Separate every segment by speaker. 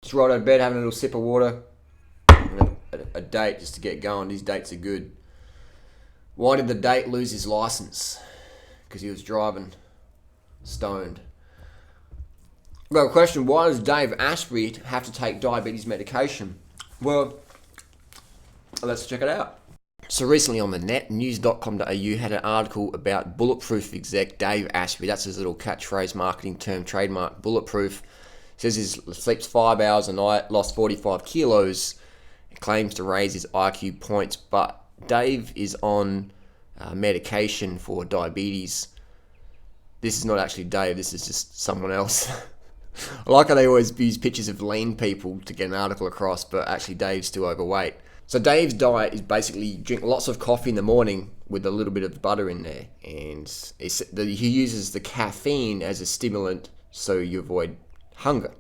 Speaker 1: Just rolled out of bed, having a little sip of water. A date just to get going. These dates are good. Why did the date lose his license? Because he was driving stoned. I've got a question. Why does Dave Asprey have to take diabetes medication? Well, let's check it out. So recently on the net, news.com.au had an article about Bulletproof exec Dave Asprey. That's his little catchphrase, marketing term, trademark, Bulletproof. Says he sleeps 5 hours a night, lost 45 kilos, claims to raise his IQ points, but Dave is on medication for diabetes. This is not actually Dave, this is just someone else. I like how they always use pictures of lean people to get an article across, but actually Dave's still overweight. So Dave's diet is basically drink lots of coffee in the morning with a little bit of butter in there, and he uses the caffeine as a stimulant so you avoid hunger.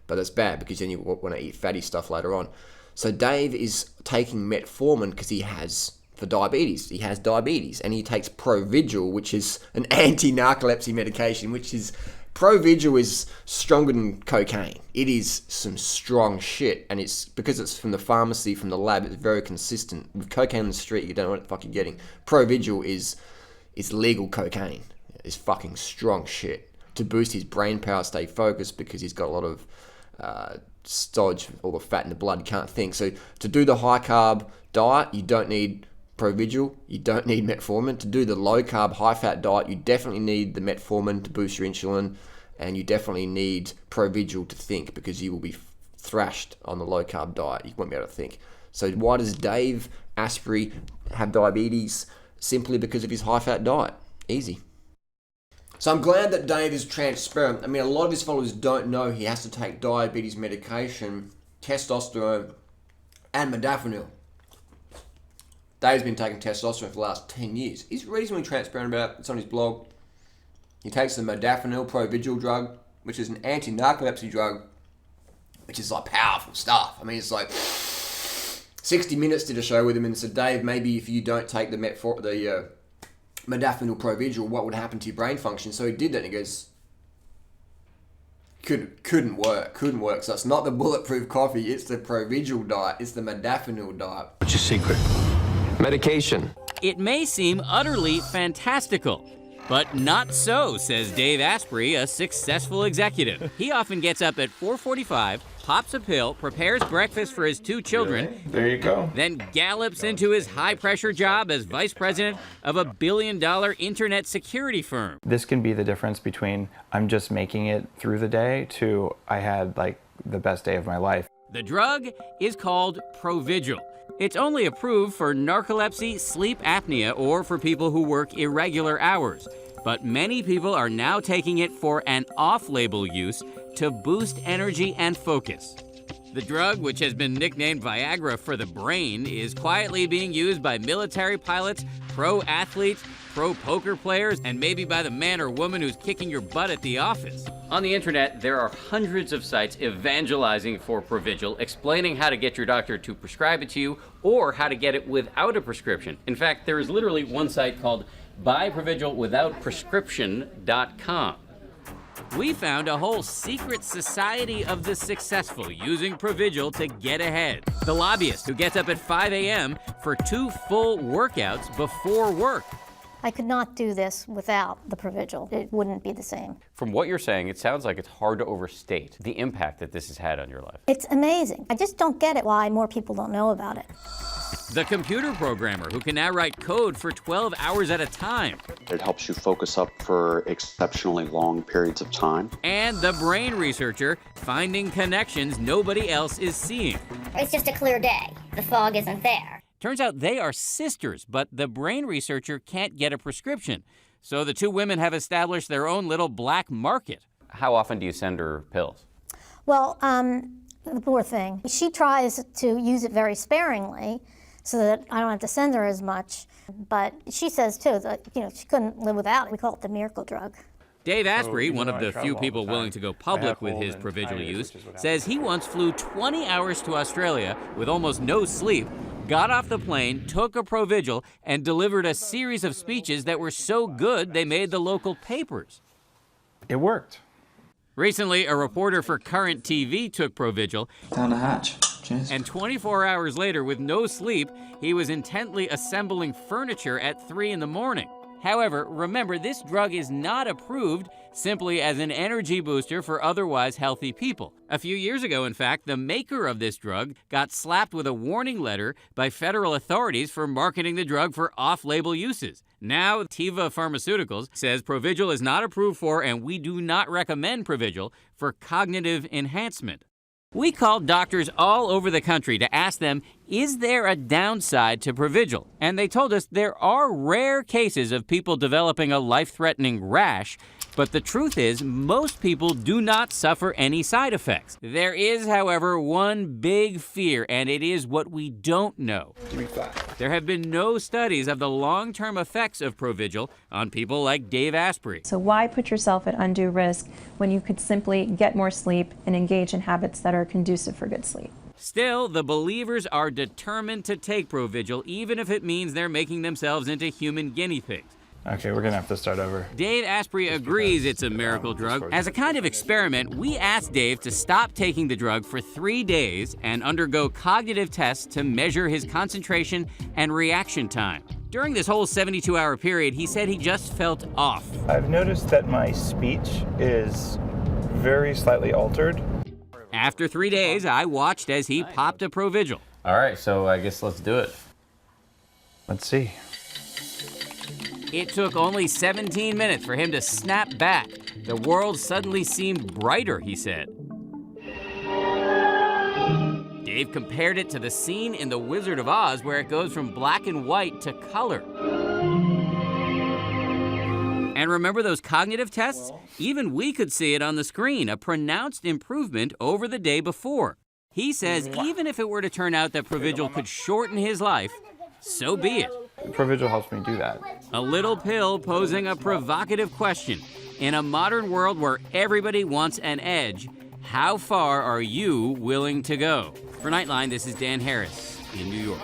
Speaker 1: But that's bad because then you want to eat fatty stuff later on. So Dave is taking metformin because he has diabetes, and he takes Provigil, which is an anti-narcolepsy medication, Provigil is stronger than cocaine. It is some strong shit, and it's because it's from the pharmacy, from the lab, it's very consistent. With cocaine on the street, you don't know what the fuck you're getting. Provigil is legal cocaine. It's fucking strong shit. To boost his brain power, stay focused, because he's got a lot of stodge, all the fat in the blood, can't think. So to do the high carb diet, you don't need Provigil, you don't need metformin. To do the low carb, high fat diet, you definitely need the metformin to boost your insulin, and you definitely need Provigil to think, because you will be thrashed on the low carb diet. You won't be able to think. So why does Dave Asprey have diabetes? Simply because of his high fat diet. Easy. So I'm glad that Dave is transparent. I mean, a lot of his followers don't know he has to take diabetes medication, testosterone, and modafinil. Dave's been taking testosterone for the last 10 years. He's reasonably transparent about it. It's on his blog. He takes the modafinil Provigil drug, which is an anti-narcolepsy drug, which is like powerful stuff. I mean, it's like 60 Minutes did a show with him and said, Dave, maybe if you don't take the modafinil Provigil, what would happen to your brain function? So he did that, and he goes, couldn't work. So it's not the bulletproof coffee, it's the Provigil diet, it's the modafinil diet.
Speaker 2: What's your secret? Medication.
Speaker 3: It may seem utterly fantastical, but not so, says Dave Asprey, a successful executive. He often gets up at 4:45, pops a pill, prepares breakfast for his 2 children.
Speaker 2: Really? There you go.
Speaker 3: Then gallops into his high-pressure job as vice president of a billion-dollar internet security firm.
Speaker 4: This can be the difference between I'm just making it through the day to I had like the best day of my life.
Speaker 3: The drug is called Provigil. It's only approved for narcolepsy, sleep apnea, or for people who work irregular hours. But many people are now taking it for an off-label use to boost energy and focus. The drug, which has been nicknamed Viagra for the brain, is quietly being used by military pilots, pro athletes, pro poker players, and maybe by the man or woman who's kicking your butt at the office. On the internet, there are hundreds of sites evangelizing for Provigil, explaining how to get your doctor to prescribe it to you, or how to get it without a prescription. In fact, there is literally one site called BuyProvigilWithoutPrescription.com. We found a whole secret society of the successful using Provigil to get ahead. The lobbyist who gets up at 5 a.m. for 2 full workouts before work.
Speaker 5: I could not do this without the Provigil. It wouldn't be the same.
Speaker 6: From what you're saying, it sounds like it's hard to overstate the impact that this has had on your life.
Speaker 5: It's amazing. I just don't get it why more people don't know about it.
Speaker 3: The computer programmer who can now write code for 12 hours at a time.
Speaker 7: It helps you focus up for exceptionally long periods of time.
Speaker 3: And the brain researcher finding connections nobody else is seeing.
Speaker 8: It's just a clear day. The fog isn't there.
Speaker 3: Turns out they are sisters, but the brain researcher can't get a prescription. So the 2 women have established their own little black market.
Speaker 6: How often do you send her pills?
Speaker 5: Well, the poor thing. She tries to use it very sparingly so that I don't have to send her as much. But she says, too, that she couldn't live without it. We call it the miracle drug.
Speaker 3: Dave Asprey, one of the few people willing to go public with his Provigil use, says he once flew 20 hours to Australia with almost no sleep, got off the plane, took a Provigil, and delivered a series of speeches that were so good they made the local papers.
Speaker 4: It worked.
Speaker 3: Recently, a reporter for Current TV took Provigil,
Speaker 9: Down the hatch. Cheers.
Speaker 3: and 24 hours later, with no sleep, he was intently assembling furniture at 3 in the morning. However, remember, this drug is not approved simply as an energy booster for otherwise healthy people. A few years ago, in fact, the maker of this drug got slapped with a warning letter by federal authorities for marketing the drug for off-label uses. Now, Teva Pharmaceuticals says Provigil is not approved for, and we do not recommend Provigil for cognitive enhancement. We called doctors all over the country to ask them, is there a downside to Provigil? And they told us there are rare cases of people developing a life-threatening rash, but the truth is most people do not suffer any side effects. There is, however, one big fear, and it is what we don't know.
Speaker 2: Give me 5.
Speaker 3: There have been no studies of the long-term effects of Provigil on people like Dave Asprey.
Speaker 10: So why put yourself at undue risk when you could simply get more sleep and engage in habits that are conducive for good sleep?
Speaker 3: Still, the believers are determined to take Provigil, even if it means they're making themselves into human guinea pigs.
Speaker 4: Okay, we're gonna have to start over.
Speaker 3: Dave Asprey agrees it's a miracle drug. As a kind of experiment, we asked Dave to stop taking the drug for 3 days and undergo cognitive tests to measure his concentration and reaction time. During this whole 72-hour period, he said he just felt off.
Speaker 4: I've noticed that my speech is very slightly altered.
Speaker 3: After 3 days, I watched as he popped a Provigil.
Speaker 6: All right, so I guess let's do it.
Speaker 4: Let's see.
Speaker 3: It took only 17 minutes for him to snap back. The world suddenly seemed brighter, he said. Dave compared it to the scene in The Wizard of Oz where it goes from black and white to color. And remember those cognitive tests? Even we could see it on the screen, a pronounced improvement over the day before. He says even if it were to turn out that Provigil could shorten his life, so be it.
Speaker 4: Provigil helps me do that.
Speaker 3: A little pill posing a provocative question. In a modern world where everybody wants an edge, how far are you willing to go? For Nightline, this is Dan Harris in New York.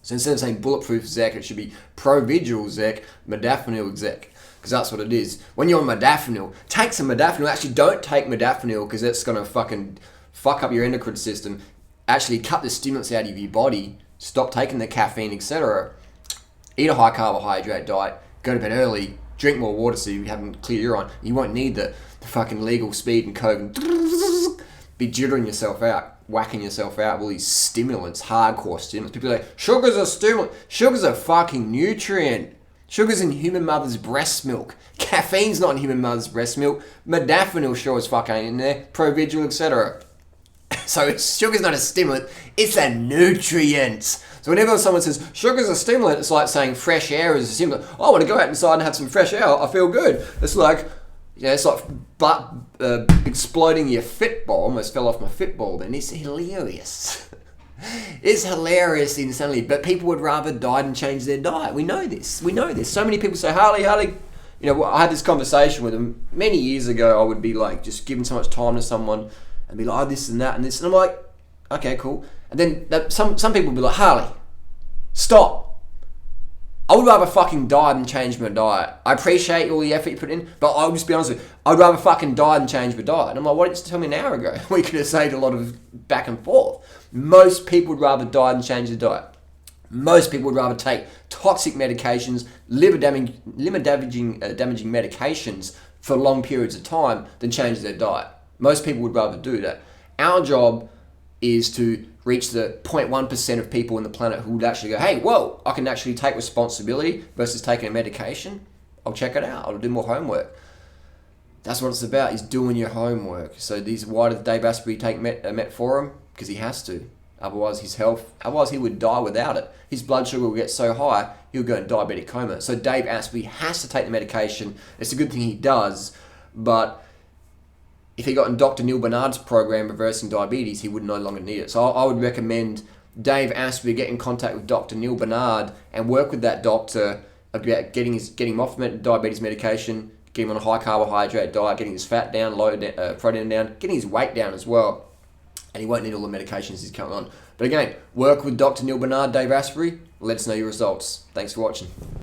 Speaker 1: So instead of saying bulletproof Zec, it should be Provigil Zec, modafinil Zec. Because that's what it is. When you're on modafinil, take some modafinil. Actually, don't take modafinil because it's going to fucking fuck up your endocrine system. Actually, cut the stimulants out of your body. Stop taking the caffeine, etc. Eat a high carbohydrate diet. Go to bed early. Drink more water so you haven't clear urine. You won't need the fucking legal speed and coke and be jittering yourself out, whacking yourself out with all these stimulants, hardcore stimulants. People are like, sugar's a stimulant. Sugar's a fucking nutrient. Sugar's in human mother's breast milk. Caffeine's not in human mother's breast milk. Modafinil sure as fuck ain't in there. Provigil, etc. So sugar's not a stimulant, it's a nutrient. So whenever someone says sugar's a stimulant, it's like saying fresh air is a stimulant. Oh, I want to go out inside and have some fresh air, I feel good. It's like, it's like exploding your Fitball. Almost fell off my Fitball then. It's hilarious. It's hilarious instantly, but people would rather die than change their diet. We know this. So many people say, Harley, you know, I had this conversation with them many years ago. I would be like, just giving so much time to someone and be like, oh, this and that and this. And I'm like, okay, cool. And then some people would be like, Harley, stop. I would rather fucking die than change my diet. I appreciate all the effort you put in, but I'll just be honest with you, I'd rather fucking die than change my diet. And I'm like, why didn't you tell me an hour ago? We could have saved a lot of back and forth. Most people would rather die than change their diet. Most people would rather take toxic medications, liver damaging medications for long periods of time than change their diet. Most people would rather do that. Our job is to reach the 0.1% of people on the planet who would actually go, hey, whoa, I can actually take responsibility versus taking a medication. I'll check it out. I'll do more homework. That's what it's about, is doing your homework. So why did Dave Asprey take metformin? Because he has to. Otherwise he would die without it. His blood sugar will get so high, he'll go in diabetic coma. So Dave Asprey has to take the medication. It's a good thing he does, but if he got in Dr. Neil Barnard's program reversing diabetes, he would no longer need it. So I would recommend Dave Asprey get in contact with Dr. Neil Barnard and work with that doctor about getting him off diabetes medication, getting him on a high carbohydrate diet, getting his fat down, protein down, getting his weight down as well. And he won't need all the medications he's currently on. But again, work with Dr. Neil Barnard, Dave Asprey. Let us know your results. Thanks for watching.